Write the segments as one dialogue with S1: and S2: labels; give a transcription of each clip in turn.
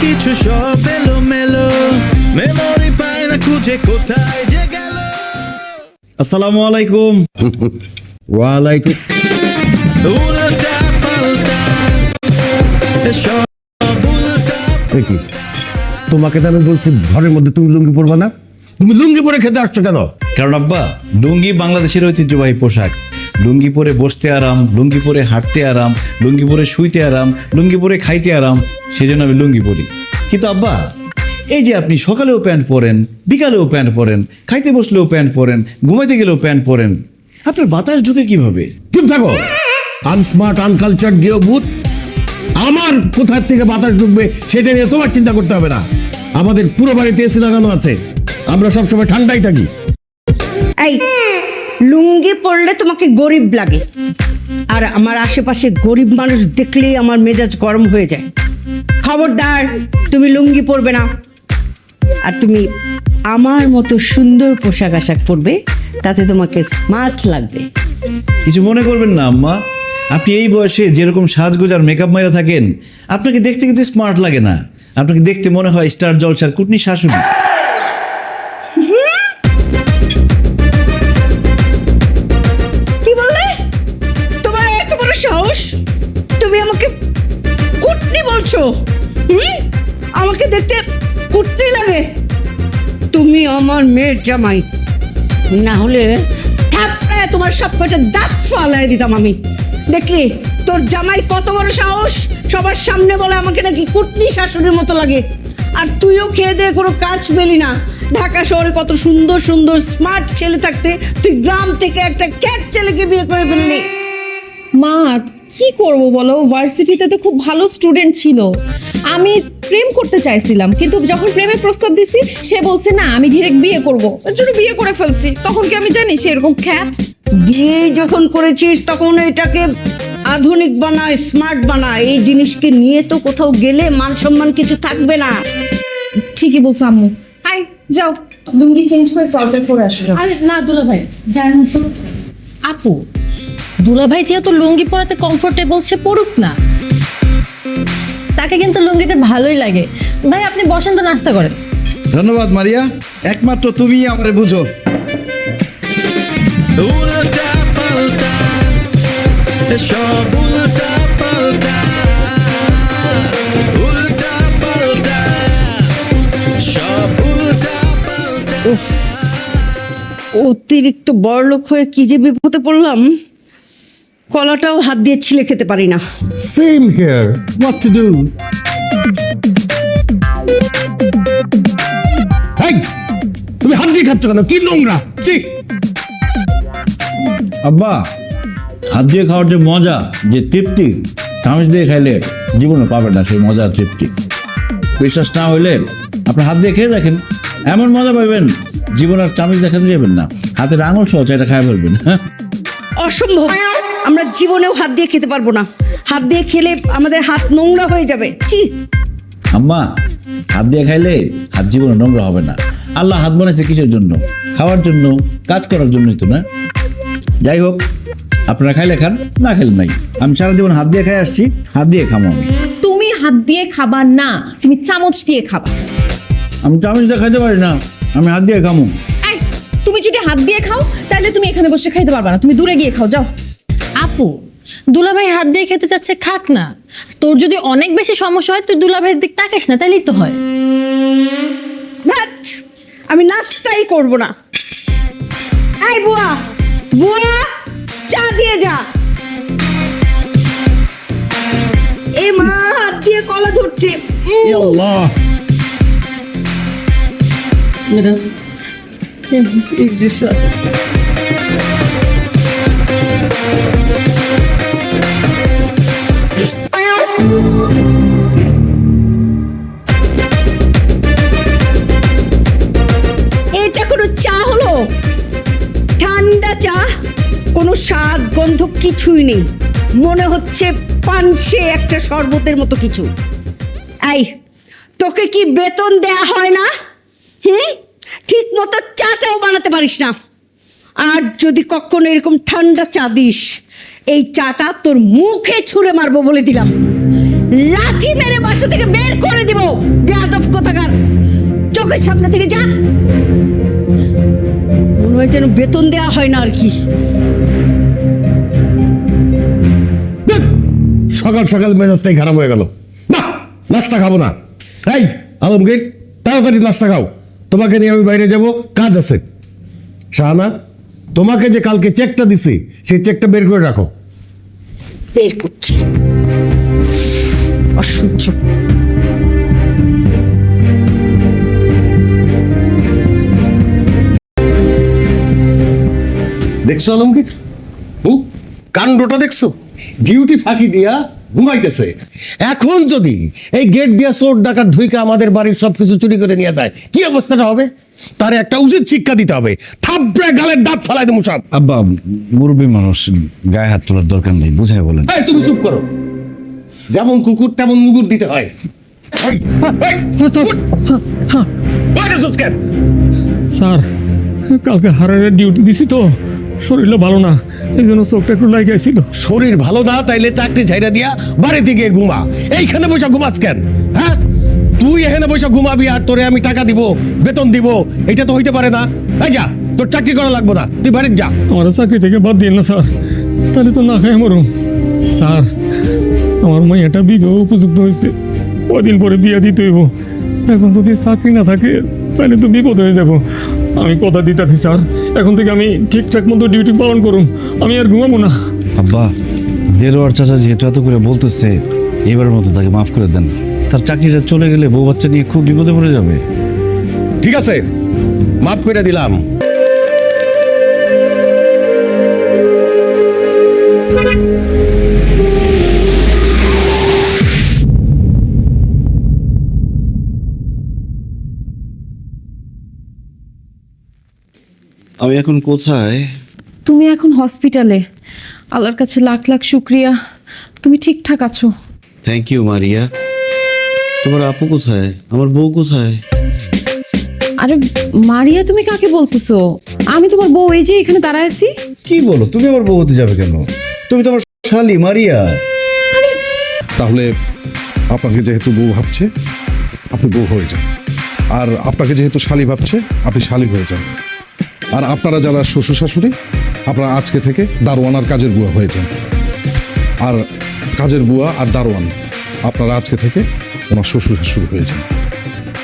S1: কিছু সব এলো মেলো, মেমোরি পায় না খুঁজে কোথায় যে গেল।
S2: আসসালামু আলাইকুম।
S3: ওয়ালাইকুম।
S1: উল্টা পাল্টা সব উল্টা।
S3: কি তোমাকে তো আমি বলছি ঘরের মধ্যে তুমি লুঙ্গি পরবা না, তুমি লুঙ্গি পরে খেতে আসছো কেন?
S2: কারণ আব্বা, লুঙ্গি বাংলাদেশের ঐতিহ্যবাহী পোশাক। লুঙ্গি পরে বসতে আরাম, লুঙ্গি পরে হাঁটতে আরাম, লুঙ্গি পরে শুইতে আরাম, লুঙ্গি পরে খাইতে আরাম, সেজন্য আমি লুঙ্গি পরি। কিন্তু আব্বা, এই যে আপনি সকালেও প্যান্ট পরেন, বিকালেও প্যান্ট পরেন, খাইতে বসলেও প্যান্ট পরেন, ঘুমাইতে গেলেও প্যান্ট পরেন, আপনার বাতাস ঢুকে কিভাবে?
S3: চুপ থাকো, আনস্মার্ট আনকালচার গিয়ে ভূত। আমার কোথার থেকে বাতাস ঢুকবে সেটা নিয়ে তোমার চিন্তা করতে হবে না। আমাদের পুরো বাড়িতে এসি লাগানো আছে, আমরা সবসময় ঠান্ডাই থাকি।
S4: এই লুঙ্গি পরলে তোমাকে গরিব লাগে, আর আমার আশেপাশে গরিব মানুষ দেখলেই আমার মেজাজ গরম হয়ে যায়। খবরদার, তুমি লুঙ্গি পরবে না। আর তুমি আমার মতো সুন্দর পোশাক আশাক পরবে, তাতে তোমাকে স্মার্ট লাগবে।
S2: কিছু মনে করবেন না আম্মা, আপনি এই বয়সে যেরকম সাজগোজ আর মেকআপ মাইরা থাকেন, আপনাকে দেখতে কিন্তু স্মার্ট লাগে না। আপনাকে দেখতে মনে হয় স্টার জলসার কুটনি শাশুড়ি।
S4: কি বললে? তোমার এত বড় সাহস, তুমি আমাকে কুটনি বলছো? আমাকে দেখতে কুটনি লাগে? তুমি আমার মেয়ের জামাই, না হলে থাপড়ায় তোমার সব কটা দাঁত ফালাই দিতাম আমি। দেখলি তোর জামাই কত বড় সাহস, সবার সামনে বলে আমাকে নাকি কুটনি শাশুড়ির মতো লাগে। আর তুইও খেয়ে দিয়ে কোনো কাজ পেলি না। ঢাকা শহরে কত সুন্দর সুন্দর স্মার্ট ছেলে থাকতে তুই গ্রাম থেকে একটা ক্যাট ছেলেকে বিয়ে করে ফেললি।
S5: মা, কি করব বলো, ভার্সিটিতে তো খুব ভালো স্টুডেন্ট ছিল। আমি প্রেম করতে চাইছিলাম, কিন্তু যখন প্রেমের প্রস্তাব দিছি সে বলছে না, আমি ডিরেক্ট বিয়ে করব। এর জন্য বিয়ে করে ফেলছি। তখন কি আমি জানি সে এরকম খ্যাত?
S4: বিয়ে যখন করেছিস তখন এটাকে আধুনিক বানা, স্মার্ট বানা। এই জিনিসকে নিয়ে তো কোথাও গেলে মান সম্মান কিছু থাকবে না।
S5: ঠিকই বলছো আম্মু। আই যাও, লুঙ্গি চেঞ্জ করে ট্রাউজার পরে আসো।
S6: আরে না দুলা ভাই, যাই না তো। আপু, দুলা ভাই যেহেতু লুঙ্গি পরাতে কমফোর্টেবল, সে পড়ুক না। তাকে কিন্তু লুঙ্গিতে ভালোই লাগে। ভাই আপনি বসেন তো, নাস্তা করেন।
S2: ধন্যবাদ মারিয়া, একমাত্র তুমিই আমারে বুঝো।
S1: উল্টা পাল্টা সব উল্টা পাল্টা, উল্টা পাল্টা সব উল্টা পাল্টা।
S4: অতিরিক্ত বড়লোক হয়ে কি যে বিপদে পড়লাম, কলাটাও হাত দিয়ে ছিলে খেতে পারি না।
S3: Same here, what to do? এই তুমি হাত দিয়ে খাচ্ছ কেন? কি নোংরা! ছি!
S2: আব্বা, হাত দিয়ে খাওয়ার যে মজা, যে তৃপ্তি, চামচ দিয়ে খাইলে জীবনে পাবেন না সেই মজার তৃপ্তি। বিশ্বাস না হইলে আপনি হাত দিয়ে খেয়ে দেখেন, এমন মজা পাবেন জীবন আর চামচ দেখাতে যাবেন না, হাতের আঙুল সহ এটা খাই ফেলবেন।
S4: অসম্ভব, আমরা জীবনেও হাত দিয়ে খেতে পারবো না। হাত দিয়ে খেলে আমাদের হাত নোংরা হয়ে যাবে। ছি!
S2: আম্মা, হাত দিয়ে খাইলে হাত জীবনে নোংরা হবে না। আল্লাহ হাত বানাইছে কিসের জন্য? খাওয়ার জন্য, কাজ করার জন্যই তো না? যাই হোক, আপনারা খাইলে খান, না খেলে নাই। আমি সারা জীবন হাত দিয়ে খাই আসছি, হাত দিয়ে খাবো আমি।
S5: তুমি হাত দিয়ে খাবা না, তুমি চামচ দিয়ে খাবা।
S2: আমি চামচ দিয়ে খাইতে পারি না, আমি হাত দিয়ে খাবো।
S5: এই, তুমি যদি হাত দিয়ে খাও তাহলে তুমি এখানে বসে খাইতে পারবা না, তুমি দূরে গিয়ে খাও, যাও।
S6: আপু, দুলা ভাই হাত দিয়ে খেতে চাচ্ছে, খাক না। তোর যদি অনেক বেশি সমস্যা হয় তুই দুলা ভাইয়ের দিক তাকাস না, তাইলেই তো হয়।
S4: ধ্যাৎ, আমি নাস্তাই করবো না। এই বুয়া, বুয়া, চা দিয়ে যা। এ মা, হাত দিয়ে কলা ধরছে।
S3: আল্লাহ!
S6: ম্যাডাম, জি স্যার।
S4: এটা কোনো চা হলো? ঠান্ডা চা, কোনো স্বাদ গন্ধ কিছুই নেই। মনে হচ্ছে পানসে একটা শরবতের মতো কিছু। এই, তোকে কি বেতন দেয়া হয় না? ঠিক মতো চাটাও বানাতে পারিস না। আর যদি কখনো এরকম ঠান্ডা চা দিস, এই চাটা তোর মুখে ছুঁড়ে মারবো বলে দিলাম। লাথি মেরে বাসা থেকে বের করে দিব। বেয়াদব কোথাকার, চোখের সামনে থেকে যা। মনে হয় যেন বেতন দেওয়া হয় না আর কি।
S3: ধ্যাৎ, সকাল সকাল মেজাজটাই খারাপ হয়ে গেল। না, নাস্তা খাবো না। এই আলমগীর, তাড়াতাড়ি নাস্তা খাও, তোমাকে নিয়ে আমি বাইরে যাব, কাজ আছে। শাহানা, তোমাকে যে কালকে চেকটা দিছি সেই চেকটা বের করে রাখো।
S4: বের করছি। অসহ্য।
S3: দেখছো আলমগীর, কাণ্ডটা দেখছো? ডিউটি ফাঁকি দিয়া ঘুমাইতেছে। এখন যদি এই গেট দিয়া চোর ডাকাত ঢুইকে আমাদের বাড়ির সবকিছু চুরি করে নিয়ে যায়, কি অবস্থাটা হবে? তার একটা উচিত শিক্ষা দিতে হবে। থাপড়ে গালের দাঁত ফালাই দেবো সব।
S2: আব্বা, মুরব্বী মানুষ, গায়ে হাত তোলার দরকার নেই, বুঝাই বলেন।
S3: এই, তুমি চুপ করো। যেমন কুকুর তেমন মুগুর দিতে হয়। এই, এই, উঠ। বাইরে যাচ্ছিস কেন?
S7: স্যার, কালকে হারের ডিউটি দিছি তো, শরীরটা ভালো না, এই জন্য চোখটা একটু লাগাইছিল।
S3: শরীর ভালো না তাইলে চাকরি ছাইড়া দিয়া বাড়িতে গিয়ে ঘুমা। এইখানে বসে ঘুমাস কেন? হ্যাঁ, তুই এখানে বসে ঘুমাবি আর তোরে আমি টাকা দিব, বেতন দিব, এটা তো হইতে পারে না। এই যা, তোর চাকরি করা লাগবো না, তুই বাড়িতে যা।
S7: আমার চাকরি থেকে বাদ দিন না স্যার, তাহলে তো না খাই মরুম। স্যার, আমার মাইয়াটা বিবাহ উপযুক্ত হয়েছে, কদিন পরে বিয়ে দিতে হইব। এখন যদি চাকরি না থাকে তাহলে তো বিপদ হয়ে যাব। আমি কথা দিতেছি স্যার, এখন থেকে আমি ঠিকঠাক মতো ডিউটি পালন করুম, আমি আর ঘুমাবো না।
S2: আব্বা, দেলোয়ার চাচা যেহেতু এত করে বলতেছে, এবারের মতো তাকে মাফ করে দেন। তার চাকরিটা চলে গেলে বউ বাচ্চা নিয়ে খুব বিপদে পড়ে যাবে।
S3: ঠিক আছে, মাফ করে দিলাম।
S2: আমি এখন কোথায়?
S5: তুমি এখন হসপিটালে। আল্লাহর কাছে লাখ লাখ শুক্রিয়া, তুমি ঠিকঠাক আছো।
S2: Thank you Maria. তোমার আপু কোথায়? আমার বউ কোথায়?
S5: আরে মারিয়া, তুমি কাকে বলতেছো? আমি তোমার বউ, এই যে এখানে দাঁড়ায় আছি।
S2: কি বলো? তুমি আমার বউ হতে যাবে কেন? তুমি তো আমার শালি মারিয়া।
S8: তাহলে আপনাকে যেহেতু বউ ভাবছে আপনি বউ হয়ে যান, আর আপনাকে যেহেতু শালি ভাবছে আপনি শালি হয়ে যান। আর আপনারা যারা শ্বশুর শাশুড়ি, আপনারা আজকে থেকে দারোয়ান আর কাজের বুয়া হয়ে যান। আর কাজের বুয়া আর দারোয়ান আপনারা আজকে থেকে ওনার শ্বশুর শাশুড়ি হয়ে যান।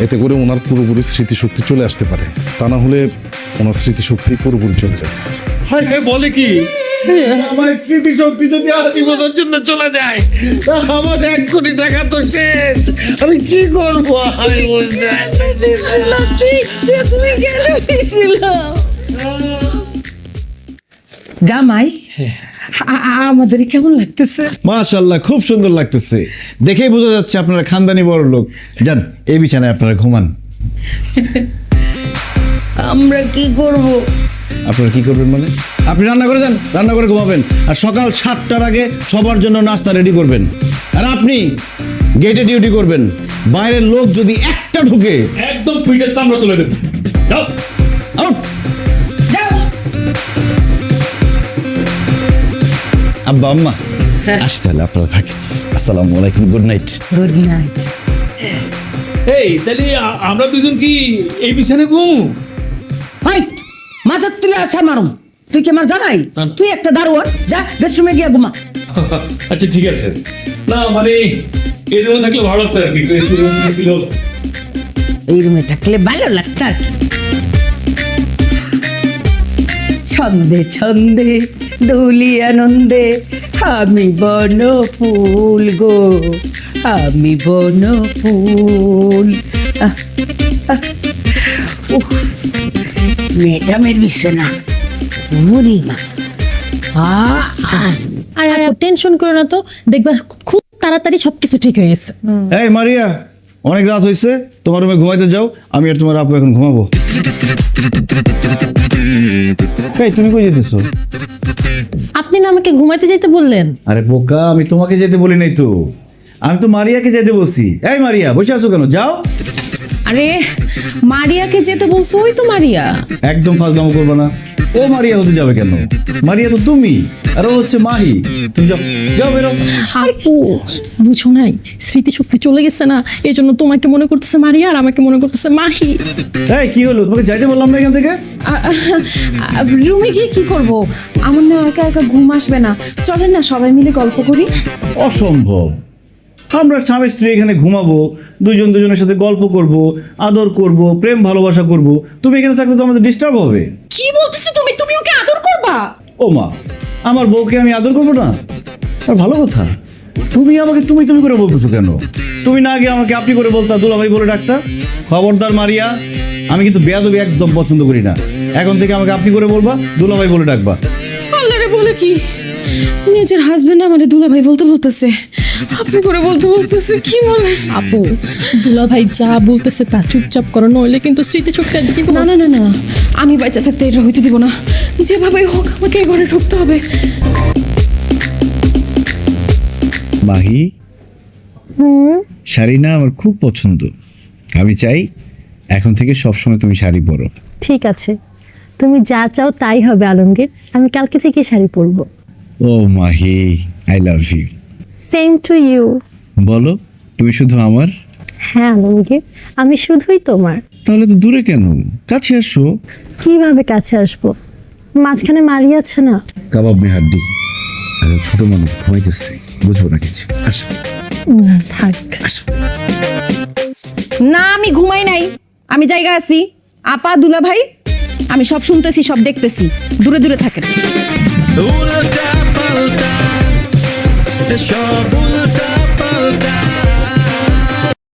S8: এতে করে ওনার পুরোপুরি স্মৃতিশক্তি চলে আসতে পারে, তা না হলে ওনার স্মৃতিশক্তি পুরোপুরি চলে যাবে।
S3: হায় হায়, বলে কি? আমার স্মৃতিশক্তি যদি আজীবনের জন্য চলে যায়, আমার 1 কোটি টাকা তো শেষ। আমি কি করবো? আমি বুঝতে পারতেছি না।
S4: তুমি কেন দিছিল জামাই? আমাদের কেমন লাগতেছে?
S2: মাশাআল্লাহ, খুব সুন্দর লাগতেছে। দেখেই বোঝা যাচ্ছে আপনারা খানদানি বড় লোক। যান, এই বিছানায় আপনারা ঘুমান।
S4: আমরা কি করব?
S2: আপনারা কি করবেন মানে? আপনি রান্না করে যান, রান্না করে ঘুমাবেন। আর সকাল 7টার আগে সবার জন্য নাস্তা রেডি করবেন। আর আপনি গেটে ডিউটি করবেন। বাইরের লোক যদি একটা ঢুকে,
S7: একদম পিঠের চামড়া তুলে দেব। যাও।
S2: আউট।
S4: যাও।
S2: আব্বা আম্মা, আসি তাহলে, আপনারা থাকেন। আসসালামু আলাইকুম, গুড নাইট।
S4: Good night.
S7: এই তাহলে আমরা দুজন কি এই বিছানে ঘুমু?
S4: হাই, মাথা তুলে আসা মারুম। তুই কি আমার জানাই?
S7: না, না।
S4: তুই একটা দারোয়ান, যা রেস্টরুমে গিয়ে ঘুমা।
S7: আচ্ছা ঠিক আছে। না মানে এই রুমে থাকলে ভালো লাগতো আর কি, ছিল।
S4: এই রুমে থাকলে ভালো লাগতো আর কি। ছন্দে ছন্দে দুলি আনন্দে আমি বন ফুল গো, আমি বন ফুল। ম্যাডামের বিছানা মরি মা।
S6: আর টেনশন করো না তো, দেখবা খুব তাড়াতাড়ি সবকিছু ঠিক হয়ে গেছে।
S2: এই মারিয়া, অনেক রাত হয়েছে, তোমার রুমে ঘুমাইতে যাও। আমি আর তোমার আপু এখন ঘুমাবো। এই, তুমি কই যেতেছো?
S6: আপনি না আমাকে ঘুমাইতে যেতে বললেন।
S2: আরে বোকা, আমি তোমাকে যেতে বলি নাই তো, আমি তো মারিয়াকে যেতে বলছি। এই মারিয়া, বসে আছো কেন? যাও।
S5: আরে মারিয়াকে যেতে বলছো? ওই তো মারিয়া।
S2: একদম ফাজলামো করবে না। ও মারিয়া হতে যাবে কেন? মারিয়া তো তুমি, আর ও হচ্ছে মাহি। তুমি যাও, যাও বেরো।
S6: আপু বুঝো নাই, স্মৃতিশক্তি চলে গেছে না, এই জন্য তোমাকে মনে করতেছে মারিয়া আর আমাকে মনে করতেছে মাহি।
S2: এই কি হলো? তোমাকে যাইতে বললাম না এখান থেকে?
S5: রুমে গিয়ে কি করব? আমার না একা একা ঘুম আসবে না, চলেন না সবাই মিলে গল্প করি।
S2: অসম্ভব। আমরা স্বামী স্ত্রী এখানে ঘুমাবো, দুজন দুজনের সাথে গল্প করব, আদর করব, প্রেম ভালোবাসা করব। তুমি এখানে থাকলে তো আমাদের ডিস্টার্ব হবে।
S5: কি বলতেছো তুমি? তুমি ওকে আদর করবা?
S2: ও মা, আমার বউকে আমি আদর করবো না? আর ভালো কথা, তুমি আমাকে তুমি তুমি করে বলতেছো কেন? তুমি না আগে আমাকে আপনি করে বলতা, দুলাভাই বলে ডাকতা। খবরদার মারিয়া, আমি কিন্তু বেয়াদবি একদম পছন্দ করি না। এখন থেকে আমাকে আপনি করে বলবা, দুলাভাই বলে ডাকবা।
S5: আল্লাহরে বলে কি, নিজের হাজবেন্ড আমারে দুলাভাই বলতে বলতেছে, আপনি করে বলতে বলতেছে, কি বলে?
S6: আপু দুলাভাই যা বলতেছে তা চুপচাপ করো, নইলে কিন্তু স্মৃতিশক্তি আর জীবন।
S5: না না না না, আমি বাচ্চা থাকতে এটা হইতে দিব না। যেভাবে হোক আমাকে এই ঘরে ঢুকতে হবে।
S2: মাহি, শাড়ি না আমার খুব পছন্দ। আমি চাই এখন থেকে সবসময় তুমি শাড়ি পরো।
S9: ঠিক আছে, তুমি যা চাও তাই হবে আলমগীর। আমি কালকে থেকে শাড়ি পরবো।
S2: ও Mahi, I love you.
S9: Same to you.
S2: বলো, তুমি শুধু আমার?
S9: হ্যাঁ আলমগীর, আমি শুধুই তোমার।
S2: তাহলে তো দূরে কেন, কাছে আসো।
S9: কিভাবে কাছে আসবো? মাঝখানে মারিয়ে আছে না।
S2: কাবাব মে হাড্ডি। ছোট মানুষ ঘুমাইতেছে, বুঝবো না কিছু। আসো
S9: থাক।
S2: আসো।
S4: না, আমি ঘুমাই নাই, আমি জায়গা আছি। আপা, দুলা ভাই, আমি সব শুনতেছি, সব দেখতেছি। দূরে দূরে থাকেন।
S1: উল্টা পাল্টা, সব উল্টা পাল্টা।